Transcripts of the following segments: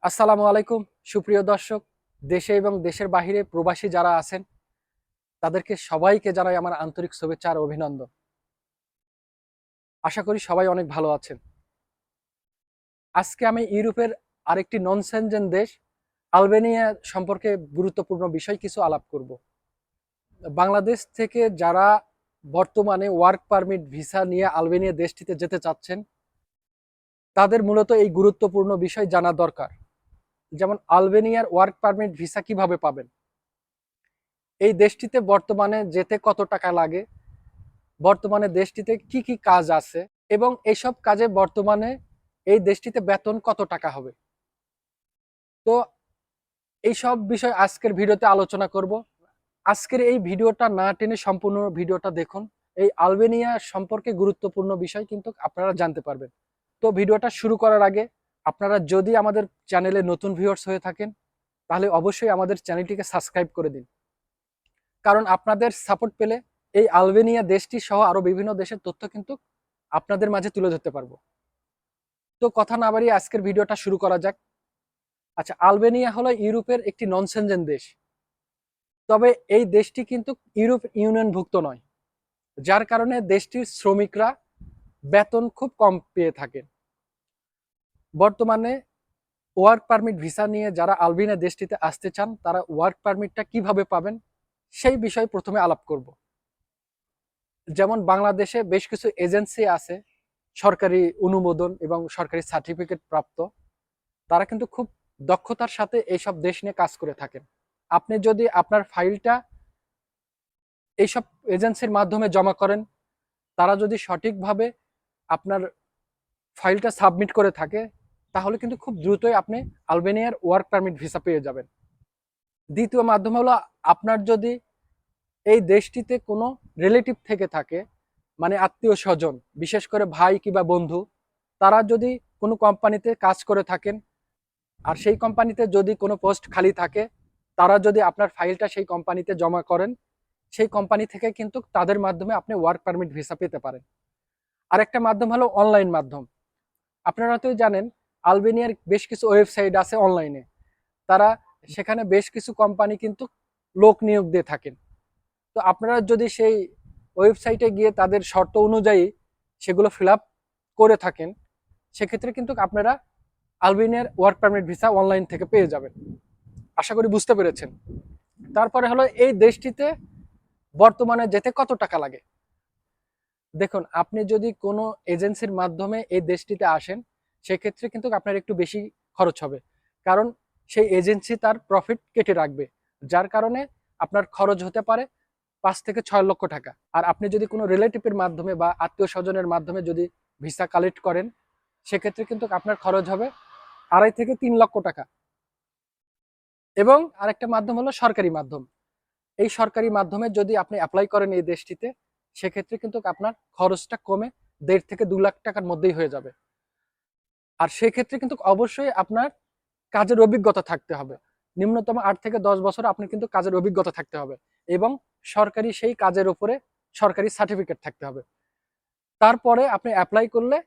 আসসালামু আলাইকুম সুপ্রিয় দর্শক। দেশে এবং দেশের বাহিরে প্রবাসী যারা আছেন তাদেরকে সবাইকে জানাই আমার আন্তরিক শুভেচ্ছা আর অভিনন্দন। আশা করি সবাই অনেক ভালো আছেন। আজকে আমি ইউরোপের আরেকটি নন সেনজেন দেশ আলবেনিয়া সম্পর্কে গুরুত্বপূর্ণ বিষয় কিছু আলাপ করব। বাংলাদেশ থেকে যারা বর্তমানে ওয়ার্ক পারমিট ভিসা নিয়ে আলবেনিয়া দেশটিতে যেতে চাচ্ছেন তাদের মূলত এই গুরুত্বপূর্ণ বিষয় জানা দরকার। যেমন আলবেনিয়ার ওয়ার্ক পারমিট ভিসা কিভাবে পাবেন, এই দেশটিতে বর্তমানে যেতে কত টাকা লাগে, বর্তমানে দেশটিতে কি কি কাজ আছে এবং এইসব কাজে বর্তমানে এই দেশটিতে বেতন কত টাকা হবে। তো এই সব বিষয় আজকের ভিডিওতে আলোচনা করব। আজকের এই ভিডিওটা না টেনে সম্পূর্ণ ভিডিওটা দেখুন। এই আলবেনিয়া সম্পর্কে গুরুত্বপূর্ণ বিষয় কিন্তু আপনারা জানতে পারবেন। তো ভিডিওটা শুরু করার আগে আপনারা যদি আমাদের চ্যানেলে নতুন ভিউয়ার্স হয়ে থাকেন তাহলে অবশ্যই আমাদের চ্যানেলটিকে সাবস্ক্রাইব করে দিন, কারণ আপনাদের সাপোর্ট পেলে এই আলবেনিয়া দেশটি সহ আরো বিভিন্ন দেশের তথ্য কিন্তু আপনাদের মাঝে তুলে ধরতে পারবো। তো কথা না বাড়িয়ে আজকের ভিডিওটা শুরু করা যাক। আচ্ছা, আলবেনিয়া হলো ইউরোপের একটি নন সেনজেন দেশ, তবে এই দেশটি কিন্তু ইউরোপ ইউনিয়নভুক্ত নয়, যার কারণে দেশটির শ্রমিকরা বেতন খুব কম পেয়ে থাকেন। বর্তমানে ওয়ার্ক পারমিট ভিসা নিয়ে যারা আলবেনিয়া দেশটিতে আসতে চান তারা ওয়ার্ক পারমিটটা কিভাবে পাবেন সেই বিষয়ে প্রথমে আলাপ করব। যেমন বাংলাদেশে বেশ কিছু এজেন্সি আছে সরকারি অনুমোদন এবং সরকারি সার্টিফিকেট প্রাপ্ত, তারা কিন্তু খুব দক্ষতার সাথে এইসব দেশ নিয়ে কাজ করে থাকেন। আপনি যদি আপনার ফাইলটা এইসব এজেন্সির মাধ্যমে জমা করেন, তারা যদি সঠিকভাবে আপনার ফাইলটা সাবমিট করে থাকে তাহলে কিন্তু খুব দ্রুতই আপনি আলবেনিয়ার ওয়ার্ক পারমিট ভিসা পেয়ে যাবেন। দ্বিতীয় মাধ্যম হলো, আপনার যদি এই দেশটিতে কোনো রিলেটিভ থেকে থাকে, মানে আত্মীয় স্বজন, বিশেষ করে ভাই কিংবা বন্ধু, তারা যদি কোনো কোম্পানিতে কাজ করে থাকেন আর সেই কোম্পানিতে যদি কোনো পোস্ট খালি থাকে, তারা যদি আপনার ফাইলটা সেই কোম্পানিতে জমা করেন, সেই কোম্পানি থেকে কিন্তু তাদের মাধ্যমে আপনি ওয়ার্ক পারমিট ভিসা পেতে পারেন। আরেকটা মাধ্যম হলো অনলাইন মাধ্যম। আপনারা তো জানেন আলবেনিয়ার বেশ কিছু ওয়েবসাইট আছে অনলাইনে, তারা সেখানে বেশ কিছু কোম্পানি কিন্তু লোক নিয়োগ দিয়ে থাকেন। তো আপনারা যদি সেই ওয়েবসাইটে গিয়ে তাদের শর্ত অনুযায়ী সেগুলো ফিল আপ করে থাকেন, সেক্ষেত্রে কিন্তু আপনারা আলবেনিয়ার ওয়ার্ক পারমিট ভিসা অনলাইন থেকে পেয়ে যাবেন। আশা করি বুঝতে পেরেছেন। তারপরে হলো, এই দেশটিতে বর্তমানে যেতে কত টাকা লাগে। দেখুন, আপনি যদি কোনো এজেন্সির মাধ্যমে এই দেশটিতে আসেন সেক্ষেত্রে কিন্তু আপনার একটু বেশি খরচ হবে, কারণ সেই এজেন্সি তার প্রফিট কেটে রাখবে, যার কারণে আপনার খরচ হতে পারে 5 থেকে 6 লক্ষ টাকা। আর আপনি যদি কোনো রিলেটিভের মাধ্যমে বা আত্মীয় স্বজনের মাধ্যমে যদি ভিসা কালেক্ট করেন সেক্ষেত্রে কিন্তু আপনার খরচ হবে 2.5 থেকে 3 লক্ষ টাকা। এবং আরেকটা মাধ্যম হলো সরকারি মাধ্যম। এই সরকারি মাধ্যমে যদি আপনি অ্যাপ্লাই করেন এই দেশটিতে, সেক্ষেত্রে কিন্তু আপনার খরচটা কমে 1.5 থেকে 2 লাখ টাকার মধ্যেই হয়ে যাবে। আর সেক্ষেত্রে কিন্তু অবশ্যই আপনার কাজের অভিজ্ঞতা থাকতে হবে। নিম্নতম 8 থেকে 10 বছর আপনি কিন্তু কাজের অভিজ্ঞতা থাকতে হবে এবং সরকারি সেই কাজের উপরে সরকারি সার্টিফিকেট থাকতে হবে। তারপরে আপনি অ্যাপ্লাই করলে,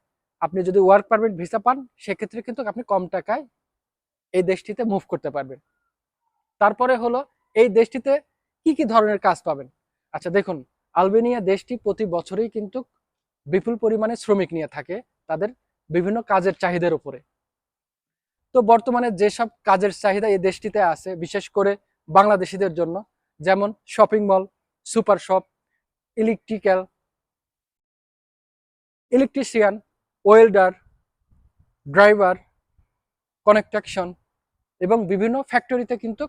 আপনি যদি ওয়ার্ক পারমিট ভিসা পান সেক্ষেত্রে কিন্তু আপনি কম টাকায় এই দেশটিতে মুভ করতে পারবেন। তারপরে হলো, এই দেশটিতে কি কি ধরনের কাজ পাবেন। আচ্ছা দেখুন, আলবেনিয়া দেশটি প্রতি বছরই কিন্তু বিপুল পরিমাণে শ্রমিক নিয়ে থাকে তাদের বিভিন্ন কাজের চাহিদার উপরে। তো বর্তমানে যেসব কাজের চাহিদা এই দেশটিতে আছে বিশেষ করে বাংলাদেশিদের জন্য, যেমন shopping mall, super shop, electrical, electrician, welder, driver, construction এবং বিভিন্ন ফ্যাক্টরিতে কিন্তু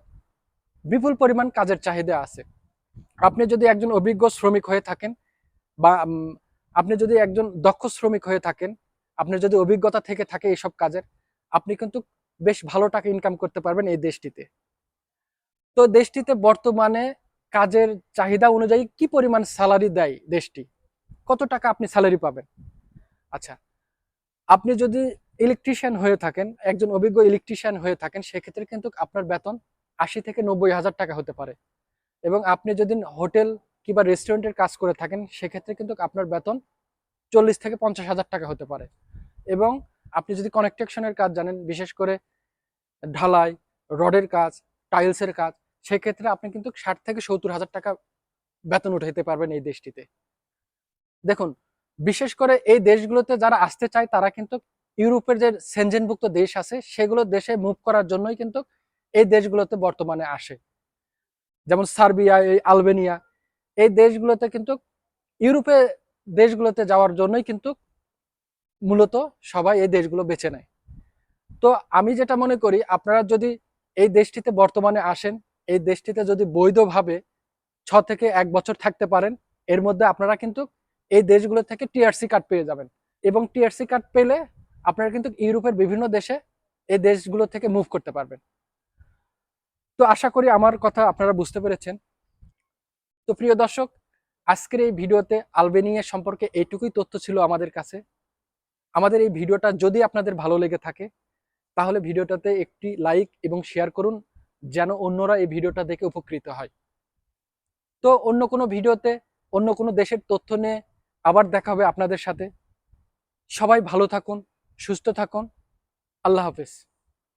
বিপুল পরিমাণ কাজের চাহিদা আছে। আপনি যদি একজন অভিজ্ঞ শ্রমিক হয়ে থাকেন বা আপনি যদি একজন দক্ষ শ্রমিক হয়ে থাকেন, আপনার যদি অভিজ্ঞতা থেকে থাকে এইসব কাজের, আপনি কিন্তু বেশ ভালো টাকা ইনকাম করতে পারবেন এই দেশটিতে। তো দেশটিতে বর্তমানে কাজের চাহিদা অনুযায়ী কি পরিমাণ স্যালারি দেয় দেশটি, কত টাকা আপনি স্যালারি পাবেন। আচ্ছা, আপনি যদি ইলেকট্রিশিয়ান হয়ে থাকেন, একজন অভিজ্ঞ ইলেকট্রিশিয়ান হয়ে থাকেন, সেক্ষেত্রে কিন্তু আপনার বেতন 80 থেকে 90 হাজার টাকা হতে পারে। এবং আপনি যদি হোটেল কিংবা রেস্টুরেন্টের কাজ করে থাকেন সেক্ষেত্রে কিন্তু আপনার বেতন 40 থেকে 50 হাজার টাকা হতে পারে। এবং আপনি যদি কনস্ট্রাকশনের কাজ জানেন, বিশেষ করে ঢালাই, রডের কাজ, টাইলসের কাজ, সেক্ষেত্রে আপনি কিন্তু 60 থেকে 70 হাজার টাকা বেতন উঠাইতে পারবেন এই দেশটিতে। দেখুন, বিশেষ করে এই দেশগুলোতে যারা আসতে চায় তারা কিন্তু ইউরোপের যে সেনজেনভুক্ত দেশ আছে সেগুলো দেশে মুভ করার জন্যই কিন্তু এই দেশগুলোতে বর্তমানে আসে। যেমন সার্বিয়া, এই আলবেনিয়া, এই দেশগুলোতে কিন্তু ইউরোপে দেশগুলোতে যাওয়ার জন্যই কিন্তু মূলত সবাই এই দেশগুলো বেছে নেয়। তো আমি যেটা মনে করি, আপনারা যদি এই দেশটিতে বর্তমানে আসেন, এই দেশটিতে যদি বৈধভাবে 6 থেকে 1 বছর থাকতে পারেন, এর মধ্যে আপনারা কিন্তু এই দেশগুলো থেকে টিআরসি কার্ড পেয়ে যাবেন। এবং টিআরসি কার্ড পেলে আপনারা কিন্তু ইউরোপের বিভিন্ন দেশে এই দেশগুলো থেকে মুভ করতে পারবেন। তো আশা করি আমার কথা আপনারা বুঝতে পেরেছেন। তো প্রিয় দর্শক, আজকের এই ভিডিওতে আলবেনিয়া সম্পর্কে এইটুকুই তথ্য ছিল আমাদের কাছে। আমাদের এই ভিডিওটা যদি আপনাদের ভালো লেগে থাকে তাহলে ভিডিওটাতে একটি লাইক এবং শেয়ার করুন, যেন অন্যরা এই ভিডিওটা দেখে উপকৃত হয়। তো অন্য কোনো ভিডিওতে অন্য কোনো দেশের তথ্য নিয়ে আবার দেখা হবে আপনাদের সাথে। সবাই ভালো থাকুন, সুস্থ থাকুন। আল্লাহ হাফেজ।